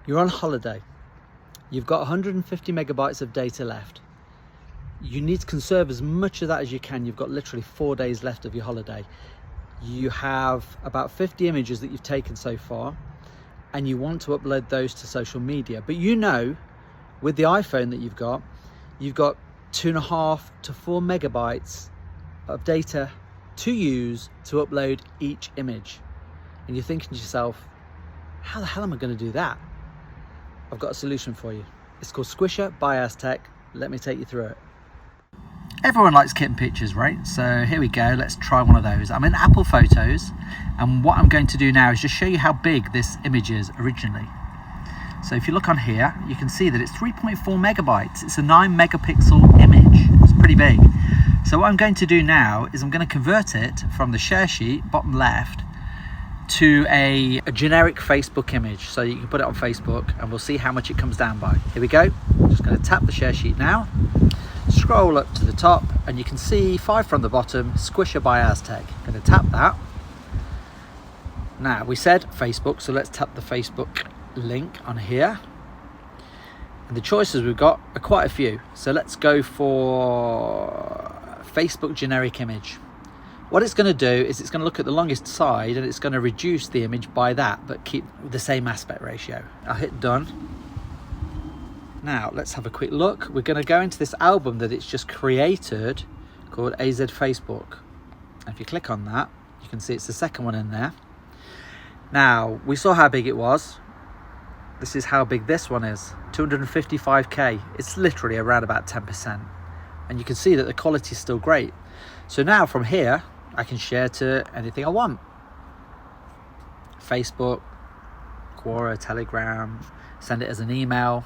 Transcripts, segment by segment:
You're on holiday. You've got 150 megabytes of data left. You need to conserve as much of that as you can. You've got literally 4 days left of your holiday. You have about 50 images that you've taken so far, and you want to upload those to social media. But you know, with the iPhone that you've got 2.5 to 4 megabytes of data to use to upload each image. And you're thinking to yourself, how the hell am I going to do that? I've got a solution for you. It's called Squisher by Aztec. Let me take you through it. Everyone likes kitten pictures, right? So here we go, let's try one of those. I'm in Apple Photos, and what I'm going to do now is just show you how big this image is originally. So if you look on here, you can see that it's 3.4 megabytes. It's a 9 megapixel image. It's pretty big. So what I'm going to do now is I'm going to convert it from the share sheet, bottom left, to a generic Facebook image. So you can put it on Facebook and we'll see how much it comes down by. Here we go. I'm just going to tap the share sheet now. Scroll up to the top and you can see 5 from the bottom, Squisher by Aztec. I'm going to tap that. Now we said Facebook, so let's tap the Facebook link on here. And the choices we've got are quite a few. So let's go for Facebook generic image. What it's going to do is it's going to look at the longest side and it's going to reduce the image by that, but keep the same aspect ratio. I'll hit done. Now let's have a quick look. We're going to go into this album that it's just created called AZ Facebook. And if you click on that, you can see it's the second one in there. Now we saw how big it was. This is how big this one is, 255k. It's literally around about 10%. And you can see that the quality is still great. So now from here, I can share to anything I want. Facebook, Quora, Telegram, send it as an email,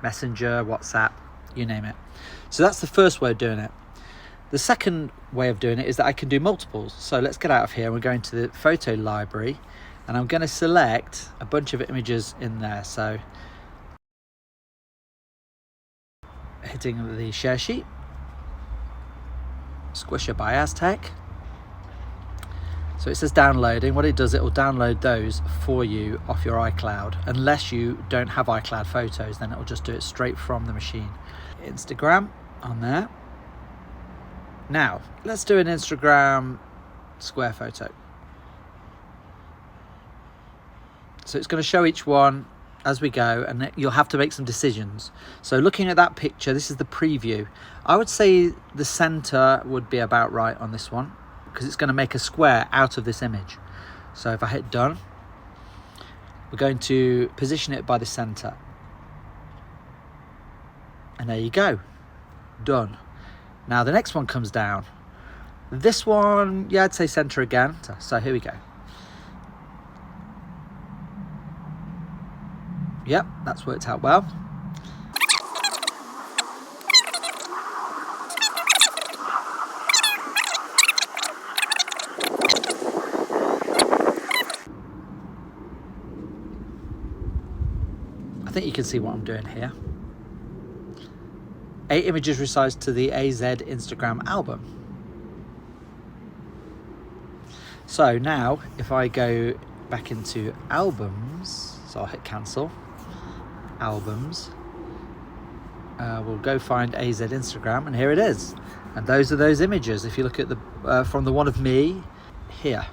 Messenger, WhatsApp, you name it. So that's the first way of doing it. The second way of doing it is that I can do multiples. So let's get out of here. We're going to the photo library and I'm going to select a bunch of images in there. So hitting the share sheet, Squisher by Aztec. So it says downloading. What it does, it will download those for you off your iCloud. Unless you don't have iCloud photos, then it will just do it straight from the machine. Instagram on there. Now let's do an Instagram square photo. So it's going to show each one as we go, and you'll have to make some decisions. So looking at that picture, this is the preview. I would say the center would be about right on this one, because it's going to make a square out of this image. So if I hit done, we're going to position it by the center. And there you go, done. Now the next one comes down. This one, yeah, I'd say center again. So here we go. Yep, that's worked out well. I think you can see what I'm doing here. 8 images resized to the AZ Instagram album. So now if I go back into albums, so I'll hit cancel, albums, we'll go find AZ Instagram, and here it is. And those are those images. If you look at the from the one of me here.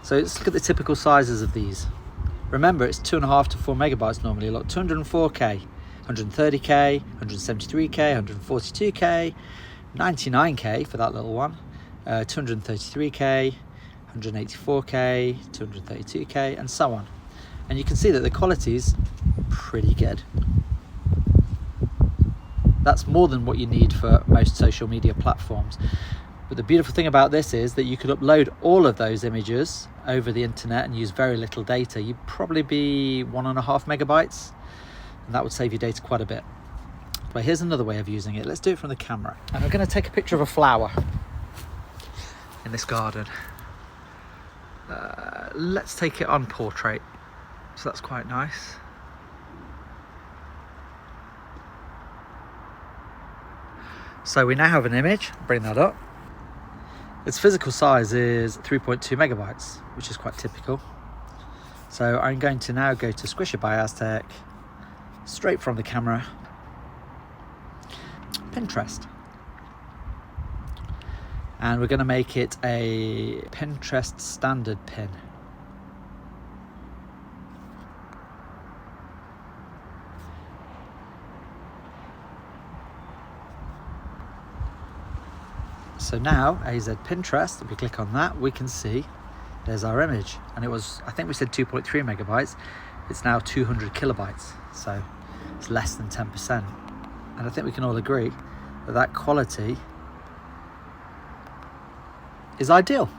So let's look at the typical sizes of these. Remember, it's 2.5 to 4 megabytes normally. Look, 204k, 130k, 173k, 142k, 99k for that little one, 233k, 184k, 232k, and so on. And you can see that the quality's pretty good. That's more than what you need for most social media platforms. But the beautiful thing about this is that you could upload all of those images over the internet and use very little data. You'd probably be 1.5 megabytes, and that would save your data quite a bit. But here's another way of using it. Let's do it from the camera. And I'm going to take a picture of a flower in this garden. Let's take it on portrait. So that's quite nice. So we now have an image. Bring that up. Its physical size is 3.2 megabytes, which is quite typical. So I'm going to now go to Squisher by Aztec, straight from the camera, Pinterest. And we're going to make it a Pinterest standard pin. So now AZ Pinterest, if we click on that, we can see there's our image, and it was, I think we said 2.3 megabytes, it's now 200 kilobytes, so it's less than 10%. And I think we can all agree that that quality is ideal.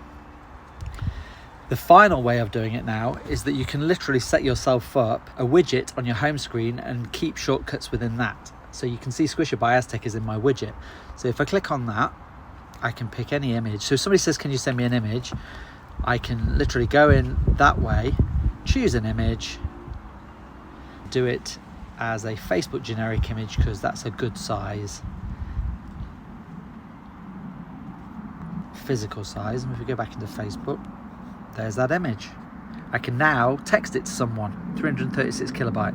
The final way of doing it now is that you can literally set yourself up a widget on your home screen and keep shortcuts within that. So you can see Squisher by Aztec is in my widget. So if I click on that, I can pick any image. So if somebody says, can you send me an image? I can literally go in that way, choose an image, do it as a Facebook generic image because that's a good size, physical size. And if we go back into Facebook, there's that image. I can now text it to someone, 336 kilobyte,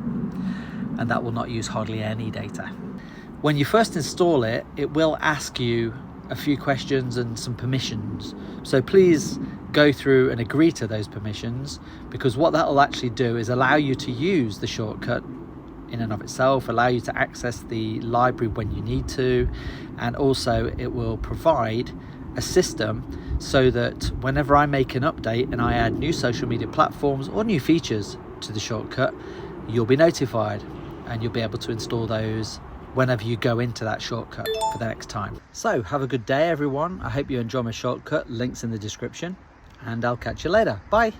and that will not use hardly any data. When you first install it, it will ask you a few questions and some permissions. So please go through and agree to those permissions, because what that will actually do is allow you to use the shortcut in and of itself, allow you to access the library when you need to, and also it will provide a system so that whenever I make an update and I add new social media platforms or new features to the shortcut, you'll be notified and you'll be able to install those whenever you go into that shortcut for the next time. So have a good day everyone. I hope you enjoy my shortcut. Links in the description, and I'll catch you later. Bye.